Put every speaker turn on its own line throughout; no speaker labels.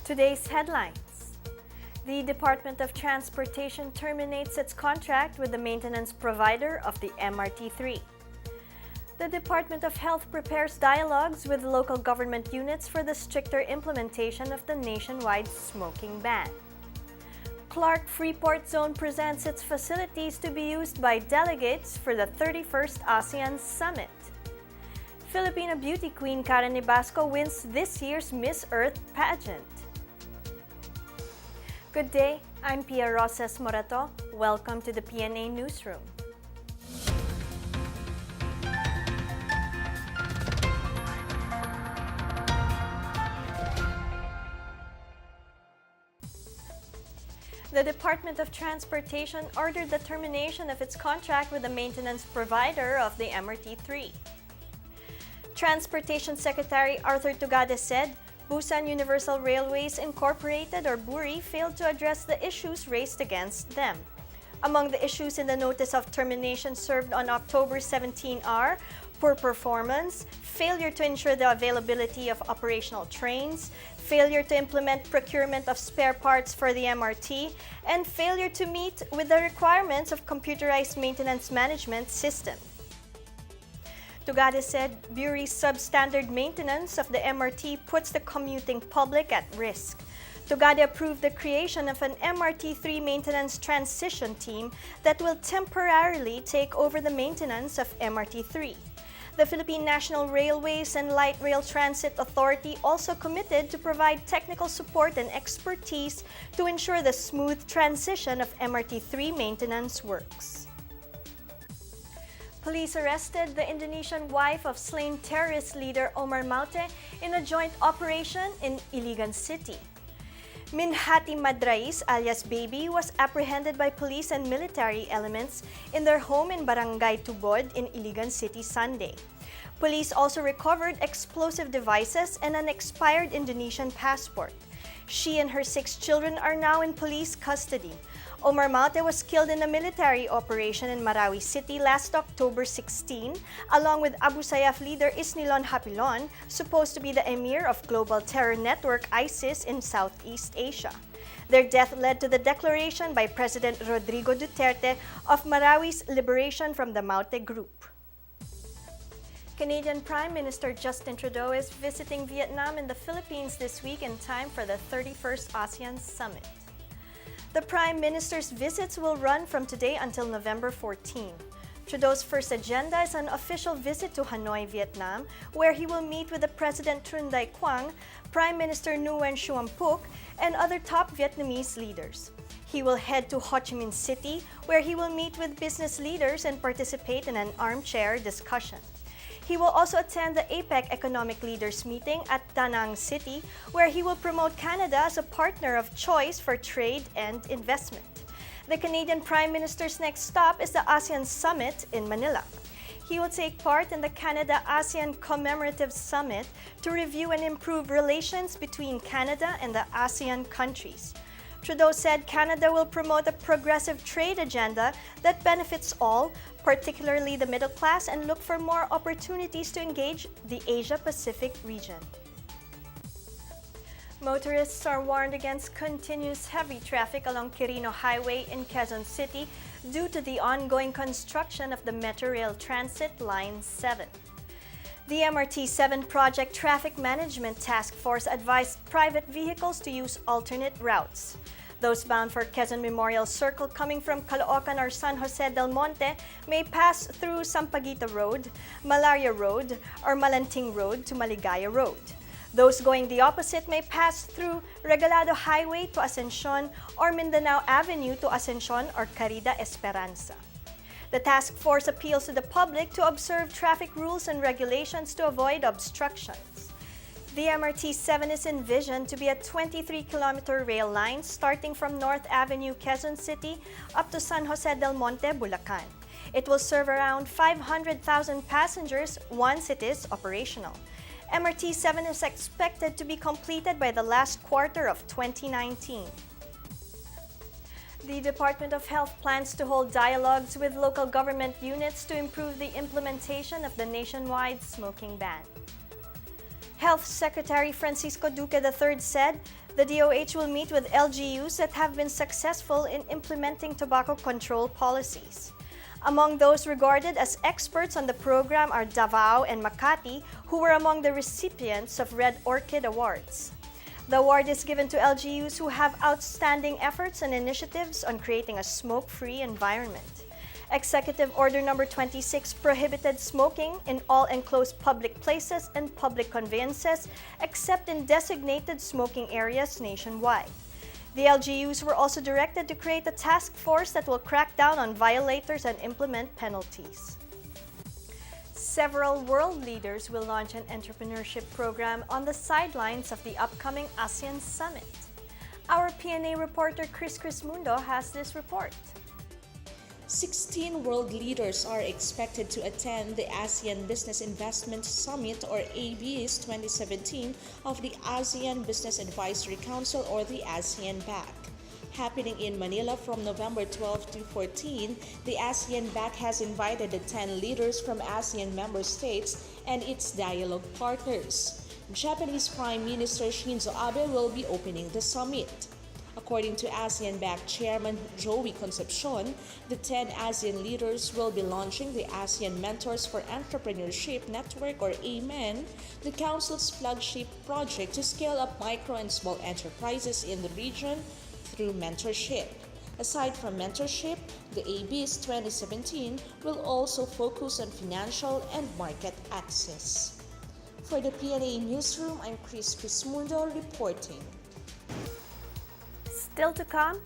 Today's headlines. The Department of Transportation terminates its contract with the maintenance provider of the MRT-3. The Department of Health prepares dialogues with local government units for the stricter implementation of the nationwide smoking ban. Clark Freeport Zone presents its facilities to be used by delegates for the 31st ASEAN Summit. Filipino beauty queen Karen Nabasco wins this year's Miss Earth pageant. Good day, I'm Pia Rosas Morato. Welcome to the PNA Newsroom. The Department of Transportation ordered the termination of its contract with the maintenance provider of the MRT-3. Transportation Secretary Arthur Tugade said Busan Universal Railways Incorporated or BURI failed to address the issues raised against them. Among the issues in the notice of termination served on October 17 are poor performance, failure to ensure the availability of operational trains, failure to implement procurement of spare parts for the MRT, and failure to meet with the requirements of computerized maintenance management system. Tugade said BURI's substandard maintenance of the MRT puts the commuting public at risk. Tugade approved the creation of an MRT-3 maintenance transition team that will temporarily take over the maintenance of MRT-3. The Philippine National Railways and Light Rail Transit Authority also committed to provide technical support and expertise to ensure the smooth transition of MRT-3 maintenance works. Police arrested the Indonesian wife of slain terrorist leader Omar Maute in a joint operation in Iligan City. Minhati Madrais alias Baby was apprehended by police and military elements in their home in Barangay Tubod in Iligan City Sunday. Police also recovered explosive devices and an expired Indonesian passport. She and her 6 children are now in police custody. Omar Maute was killed in a military operation in Marawi City last October 16, along with Abu Sayyaf leader Isnilon Hapilon, supposed to be the emir of global terror network ISIS in Southeast Asia. Their death led to the declaration by President Rodrigo Duterte of Marawi's liberation from the Maute group. Canadian Prime Minister Justin Trudeau is visiting Vietnam and the Philippines this week in time for the 31st ASEAN Summit. The Prime Minister's visits will run from today until November 14. Trudeau's first agenda is an official visit to Hanoi, Vietnam, where he will meet with the President Tran Dai Quang, Prime Minister Nguyen Xuan Phuc, and other top Vietnamese leaders. He will head to Ho Chi Minh City, where he will meet with business leaders and participate in an armchair discussion. He will also attend the APEC Economic Leaders Meeting at Da Nang City, where he will promote Canada as a partner of choice for trade and investment. The Canadian Prime Minister's next stop is the ASEAN Summit in Manila. He will take part in the Canada-ASEAN Commemorative Summit to review and improve relations between Canada and the ASEAN countries. Trudeau said Canada will promote a progressive trade agenda that benefits all, particularly the middle class, and look for more opportunities to engage the Asia-Pacific region. Motorists are warned against continuous heavy traffic along Quirino Highway in Quezon City due to the ongoing construction of the Metro Rail Transit Line 7. The MRT-7 Project Traffic Management Task Force advised private vehicles to use alternate routes. Those bound for Quezon Memorial Circle coming from Caloocan or San Jose del Monte may pass through Sampaguita Road, Malaria Road, or Malanting Road to Maligaya Road. Those going the opposite may pass through Regalado Highway to Ascension or Mindanao Avenue to Ascension or Carida Esperanza. The task force appeals to the public to observe traffic rules and regulations to avoid obstructions. The MRT-7 is envisioned to be a 23-kilometer rail line starting from North Avenue, Quezon City, up to San Jose del Monte, Bulacan. It will serve around 500,000 passengers once it is operational. MRT-7 is expected to be completed by the last quarter of 2019. The Department of Health plans to hold dialogues with local government units to improve the implementation of the nationwide smoking ban. Health Secretary Francisco Duque III said The DOH will meet with LGUs that have been successful in implementing tobacco control policies. Among those regarded as experts on the program are Davao and Makati, who were among the recipients of Red Orchid Awards. The award is given to LGUs who have outstanding efforts and initiatives on creating a smoke-free environment. Executive Order Number 26 prohibited smoking in all enclosed public places and public conveyances except in designated smoking areas nationwide. The LGUs were also directed to create a task force that will crack down on violators and implement penalties. Several world leaders will launch an entrepreneurship program on the sidelines of the upcoming ASEAN Summit. Our PNA reporter Chris Mundo has this report.
16 world leaders are expected to attend the ASEAN Business Investment Summit or ABS 2017 of the ASEAN Business Advisory Council or the ASEAN-BAC. Happening in Manila from November 12 to 14, the ASEAN-BAC has invited the 10 leaders from ASEAN member states and its dialogue partners. Japanese Prime Minister Shinzo Abe will be opening the summit. According to ASEAN-BAC Chairman Joey Concepcion, the 10 ASEAN leaders will be launching the ASEAN Mentors for Entrepreneurship Network or AMEN, the Council's flagship project to scale up micro and small enterprises in the region through mentorship. Aside from mentorship, the ABS 2017 will also focus on financial and market access. For the PNA Newsroom, I'm Chris Mundo reporting.
Still to come,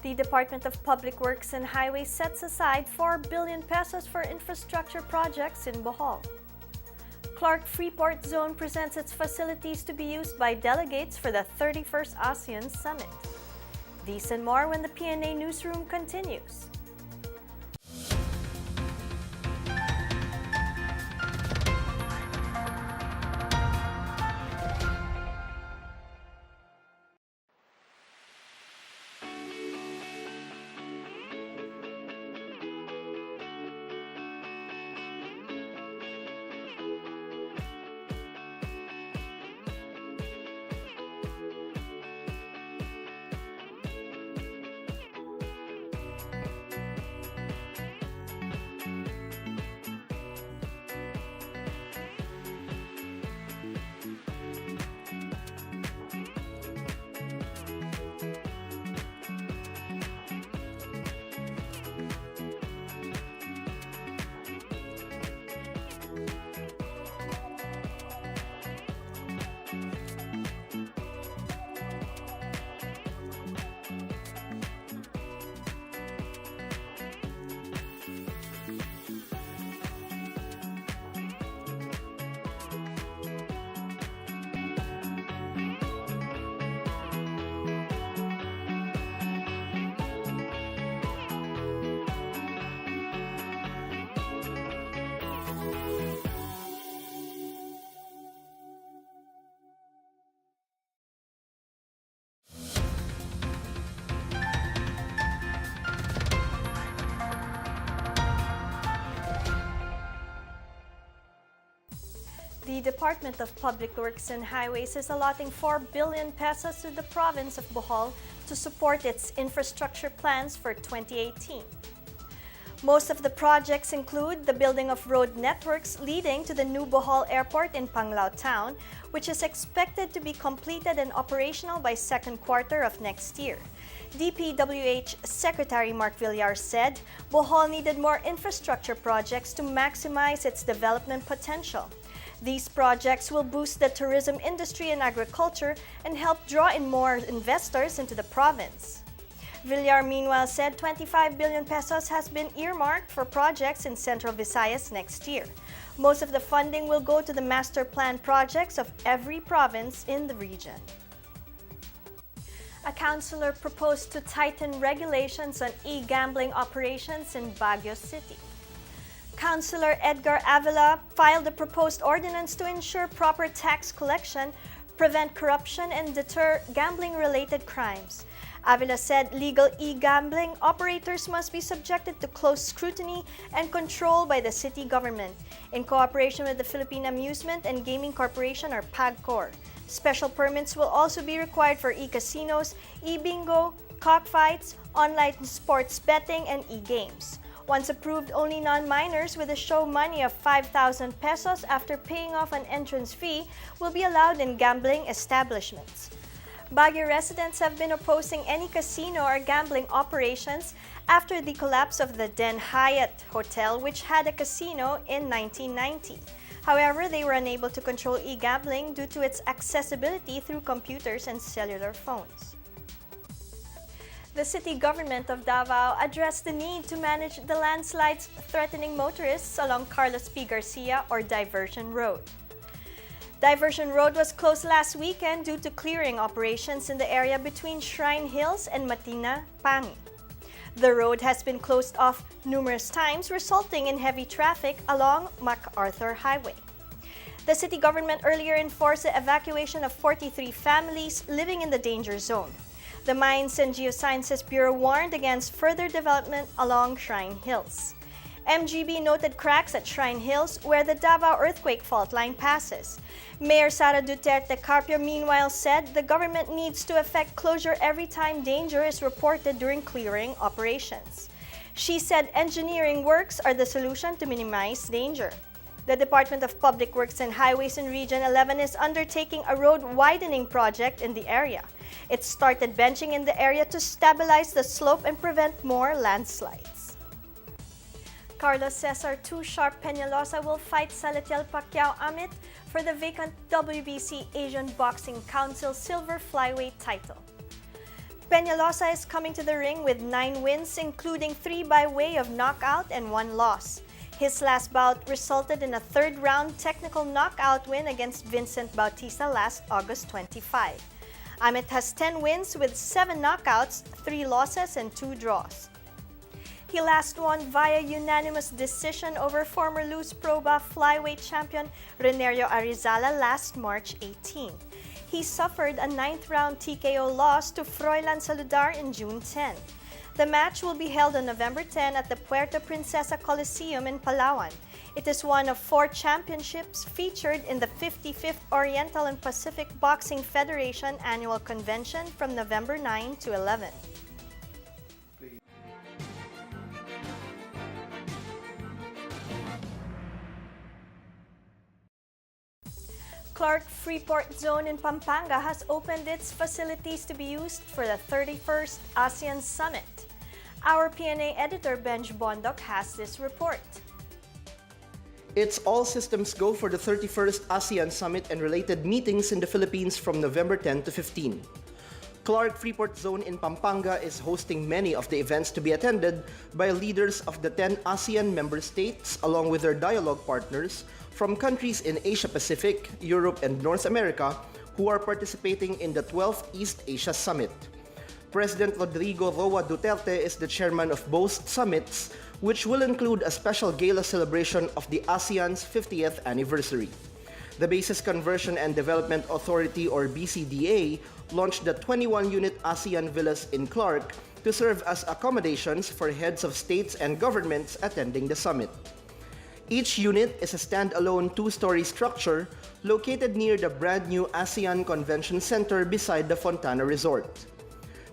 the Department of Public Works and Highways sets aside 4 billion pesos for infrastructure projects in Bohol. Clark Freeport Zone presents its facilities to be used by delegates for the 31st ASEAN Summit. These and more when the PNA Newsroom continues. The Department of Public Works and Highways is allotting 4 billion pesos to the province of Bohol to support its infrastructure plans for 2018. Most of the projects include the building of road networks leading to the new Bohol Airport in Panglao Town, which is expected to be completed and operational by second quarter of next year. DPWH Secretary Mark Villar said Bohol needed more infrastructure projects to maximize its development potential. These projects will boost the tourism industry and agriculture and help draw in more investors into the province. Villar meanwhile said 25 billion pesos has been earmarked for projects in Central Visayas next year. Most of the funding will go to the master plan projects of every province in the region. A councilor proposed to tighten regulations on e-gambling operations in Baguio City. Councilor Edgar Avila filed a proposed ordinance to ensure proper tax collection, prevent corruption, and deter gambling-related crimes. Avila said legal e-gambling operators must be subjected to close scrutiny and control by the city government, in cooperation with the Philippine Amusement and Gaming Corporation or PAGCOR. Special permits will also be required for e-casinos, e-bingo, cockfights, online sports betting, and e-games. Once approved, only non-minors with a show money of 5,000 pesos after paying off an entrance fee will be allowed in gambling establishments. Baguio residents have been opposing any casino or gambling operations after the collapse of the Den Hyatt Hotel, which had a casino in 1990. However, they were unable to control e-gambling due to its accessibility through computers and cellular phones. The city government of Davao addressed the need to manage the landslides threatening motorists along Carlos P. Garcia or Diversion Road. Diversion Road was closed last weekend due to clearing operations in the area between Shrine Hills and Matina, Pangi. The road has been closed off numerous times, resulting in heavy traffic along MacArthur Highway. The city government earlier enforced the evacuation of 43 families living in the danger zone. The Mines and Geosciences Bureau warned against further development along Shrine Hills. MGB noted cracks at Shrine Hills where the Davao earthquake fault line passes. Mayor Sara Duterte Carpio meanwhile said the government needs to effect closure every time danger is reported during clearing operations. She said engineering works are the solution to minimize danger. The Department of Public Works and Highways in Region 11 is undertaking a road widening project in the area. It started benching in the area to stabilize the slope and prevent more landslides. Carlos Cesar Too Sharp Peñalosa will fight Salatiel Pacquiao Amit for the vacant WBC Asian Boxing Council Silver Flyweight title. Peñalosa is coming to the ring with 9 wins, including 3 by way of knockout and 1 loss. His last bout resulted in a third-round technical knockout win against Vincent Bautista last August 25. Amit has 10 wins with 7 knockouts, 3 losses, and 2 draws. He last won via unanimous decision over former loose proba flyweight champion Renerio Arizala last March 18. He suffered a 9th-round TKO loss to Froilan Saludar in June 10. The match will be held on November 10 at the Puerto Princesa Coliseum in Palawan. It is one of 4 championships featured in the 55th Oriental and Pacific Boxing Federation Annual Convention from November 9 to 11. Clark Freeport Zone in Pampanga has opened its facilities to be used for the 31st ASEAN Summit. Our PNA editor Benj Bondok has this report.
It's all systems go for the 31st ASEAN Summit and related meetings in the Philippines from November 10 to 15. Clark Freeport Zone in Pampanga is hosting many of the events to be attended by leaders of the 10 ASEAN member states along with their dialogue partners from countries in Asia-Pacific, Europe, and North America who are participating in the 12th East Asia Summit. President Rodrigo Roa Duterte is the chairman of both summits, which will include a special gala celebration of the ASEAN's 50th anniversary. The Basis Conversion and Development Authority, or BCDA, launched the 21-unit ASEAN Villas in Clark to serve as accommodations for heads of states and governments attending the summit. Each unit is a standalone 2-story structure located near the brand-new ASEAN Convention Center beside the Fontana Resort.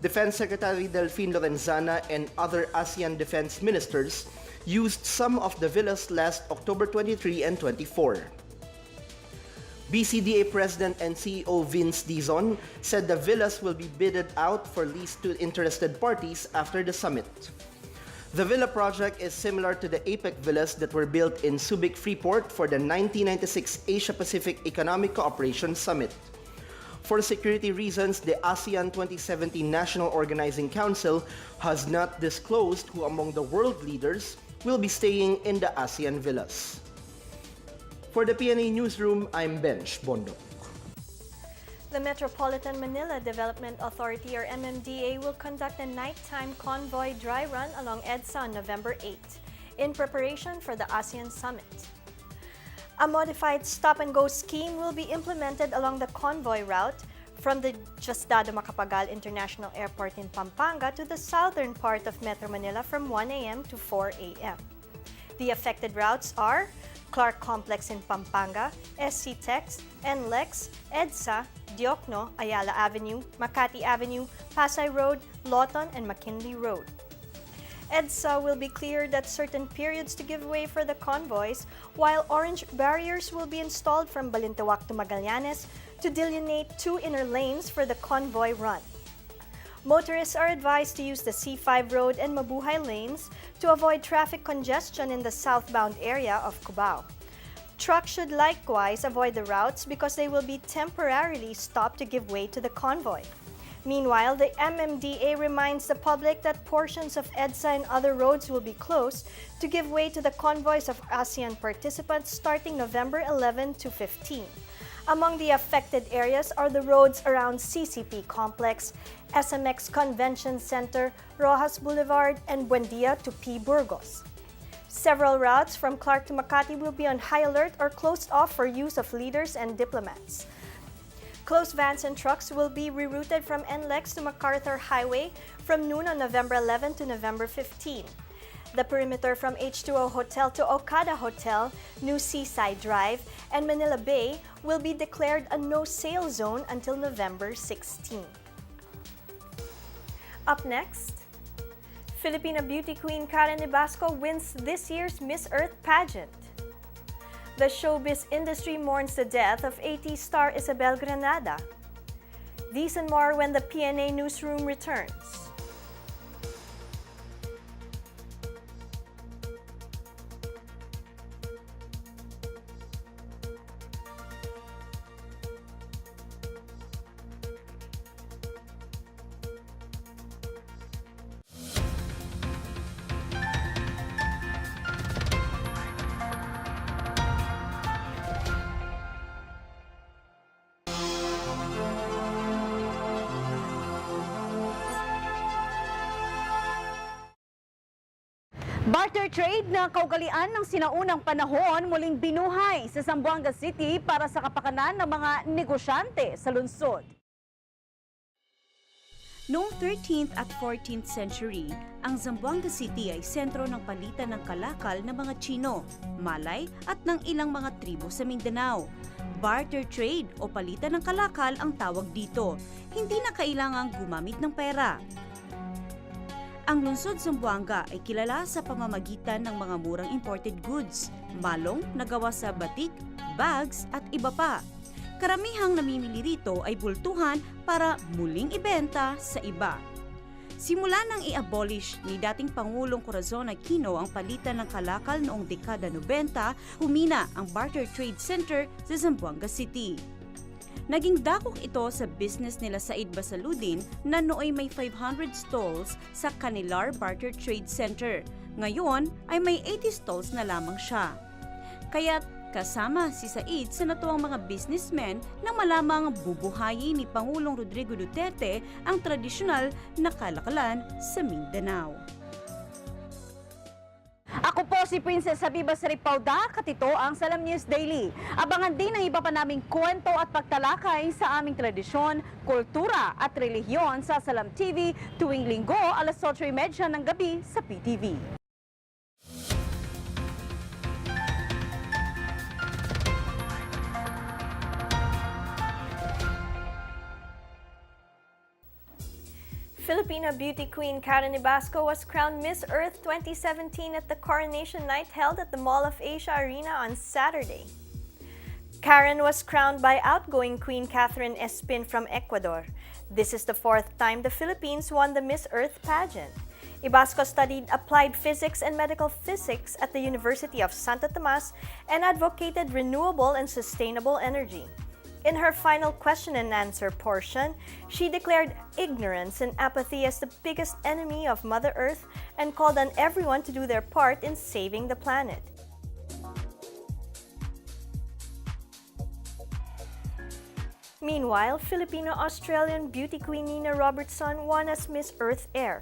Defense Secretary Delfin Lorenzana and other ASEAN defense ministers used some of the villas last October 23 and 24. BCDA President and CEO Vince Dizon said the villas will be bidded out for lease to interested parties after the summit. The villa project is similar to the APEC villas that were built in Subic Freeport for the 1996 Asia-Pacific Economic Cooperation Summit. For security reasons, the ASEAN 2017 National Organizing Council has not disclosed who among the world leaders will be staying in the ASEAN villas. For the PNA Newsroom, I'm Benj Bondok.
The Metropolitan Manila Development Authority, or MMDA, will conduct a nighttime convoy dry run along EDSA on November 8 in preparation for the ASEAN Summit. A modified stop-and-go scheme will be implemented along the convoy route from the Diosdado Macapagal International Airport in Pampanga to the southern part of Metro Manila from 1 a.m. to 4 a.m. The affected routes are Clark Complex in Pampanga, SC Tex, NLEX, EDSA, Diokno, Ayala Avenue, Makati Avenue, Pasay Road, Lawton, and McKinley Road. EDSA will be cleared at certain periods to give way for the convoys, while orange barriers will be installed from Balintawak to Magallanes to delineate 2 inner lanes for the convoy run. Motorists are advised to use the C5 road and Mabuhay lanes to avoid traffic congestion in the southbound area of Cubao. Trucks should likewise avoid the routes because they will be temporarily stopped to give way to the convoy. Meanwhile, the MMDA reminds the public that portions of EDSA and other roads will be closed to give way to the convoys of ASEAN participants starting November 11 to 15. Among the affected areas are the roads around CCP Complex, SMX Convention Center, Rojas Boulevard, and Buendia to P. Burgos. Several routes from Clark to Makati will be on high alert or closed off for use of leaders and diplomats. Closed vans and trucks will be rerouted from NLEX to MacArthur Highway from noon on November 11 to November 15. The perimeter from H2O Hotel to Okada Hotel, New Seaside Drive, and Manila Bay will be declared a no-sail zone until November 16. Up next, Filipina beauty queen Karen Ibasco wins this year's Miss Earth pageant. The showbiz industry mourns the death of 80s star Isabel Granada. These and more when the PNA Newsroom returns.
Barter trade na kaugalian ng sinaunang panahon muling binuhay sa Zamboanga City para sa kapakanan ng mga negosyante sa lungsod. Noong 13th at 14th century, ang Zamboanga City ay sentro ng palitan ng kalakal ng mga Chino, Malay at ng ilang mga tribo sa Mindanao. Barter trade o palitan ng kalakal ang tawag dito. Hindi na kailangang gumamit ng pera. Ang lungsod Zamboanga ay kilala sa pamamagitan ng mga murang imported goods, malong na gawa sa batik, bags at iba pa. Karamihang namimili rito ay bultuhan para muling ibenta sa iba. Simula nang i-abolish ni dating Pangulong Corazon Aquino ang palitan ng kalakal noong dekada 90, humina ang Barter Trade Center sa Zamboanga City. Naging dakok ito sa business nila Said Basaludin na nooy may 500 stalls sa Canilar Barter Trade Center. Ngayon ay may 80 stalls na lamang siya. Kaya't kasama si Said sa natuwang mga businessmen na malamang bubuhayin ni Pangulong Rodrigo Duterte ang tradisyonal na kalakalan sa Mindanao. Ako po si Princess Habiba Saripauda, katito ang Salam News Daily. Abangan din ang iba pa naming kwento at pagtalakay sa aming tradisyon, kultura at relihiyon sa Salam TV tuwing linggo alas 8:30 ng gabi sa PTV.
Filipina beauty queen Karen Ibasco was crowned Miss Earth 2017 at the coronation night held at the Mall of Asia Arena on Saturday. Karen was crowned by outgoing Queen Catherine Espin from Ecuador. This is the 4th time the Philippines won the Miss Earth pageant. Ibasco studied applied physics and medical physics at the University of Santo Tomas and advocated renewable and sustainable energy. In her final question and answer portion, she declared ignorance and apathy as the biggest enemy of Mother Earth and called on everyone to do their part in saving the planet. Meanwhile, Filipino-Australian beauty queen Nina Robertson won as Miss Earth Air.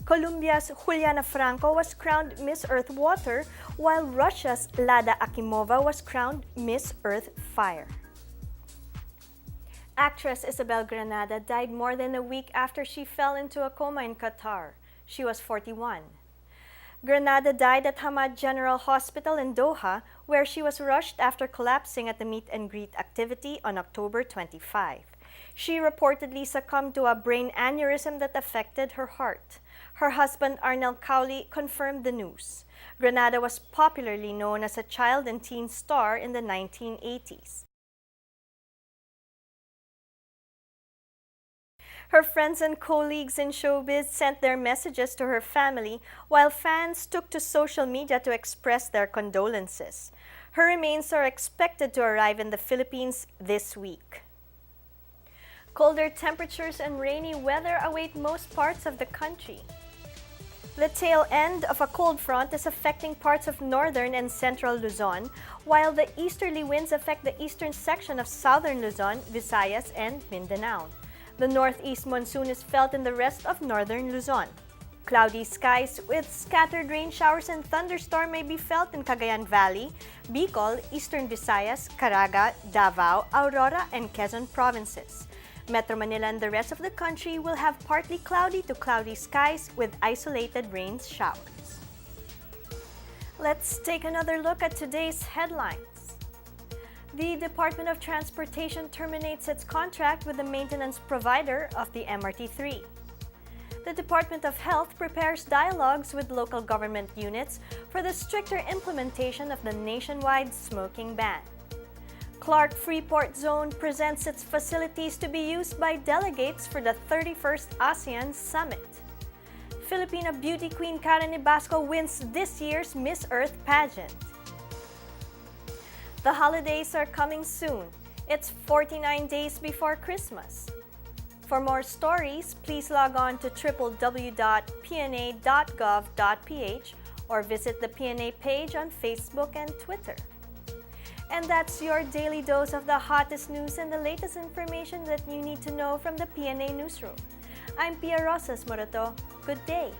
Colombia's Juliana Franco was crowned Miss Earth Water, while Russia's Lada Akimova was crowned Miss Earth Fire. Actress Isabel Granada died more than a week after she fell into a coma in Qatar. She was 41. Granada died at Hamad General Hospital in Doha, where she was rushed after collapsing at the meet and greet activity on October 25. She reportedly succumbed to a brain aneurysm that affected her heart. Her husband, Arnel Cowley, confirmed the news. Granada was popularly known as a child and teen star in the 1980s. Her friends and colleagues in showbiz sent their messages to her family, while fans took to social media to express their condolences. Her remains are expected to arrive in the Philippines this week. Colder temperatures and rainy weather await most parts of the country. The tail end of a cold front is affecting parts of northern and central Luzon, while the easterly winds affect the eastern section of southern Luzon, Visayas, and Mindanao. The northeast monsoon is felt in the rest of northern Luzon. Cloudy skies with scattered rain showers and thunderstorm may be felt in Cagayan Valley, Bicol, eastern Visayas, Caraga, Davao, Aurora, and Quezon provinces. Metro Manila and the rest of the country will have partly cloudy to cloudy skies with isolated rain showers. Let's take another look at today's headlines. The Department of Transportation terminates its contract with the maintenance provider of the MRT-3. The Department of Health prepares dialogues with local government units for the stricter implementation of the nationwide smoking ban. Clark Freeport Zone presents its facilities to be used by delegates for the 31st ASEAN Summit. Filipina beauty queen Karen Ibasco wins this year's Miss Earth pageant. The holidays are coming soon. It's 49 days before Christmas. For more stories, please log on to www.pna.gov.ph or visit the PNA page on Facebook and Twitter. And that's your daily dose of the hottest news and the latest information that you need to know from the PNA Newsroom. I'm Pia Rosas Moroto. Good day.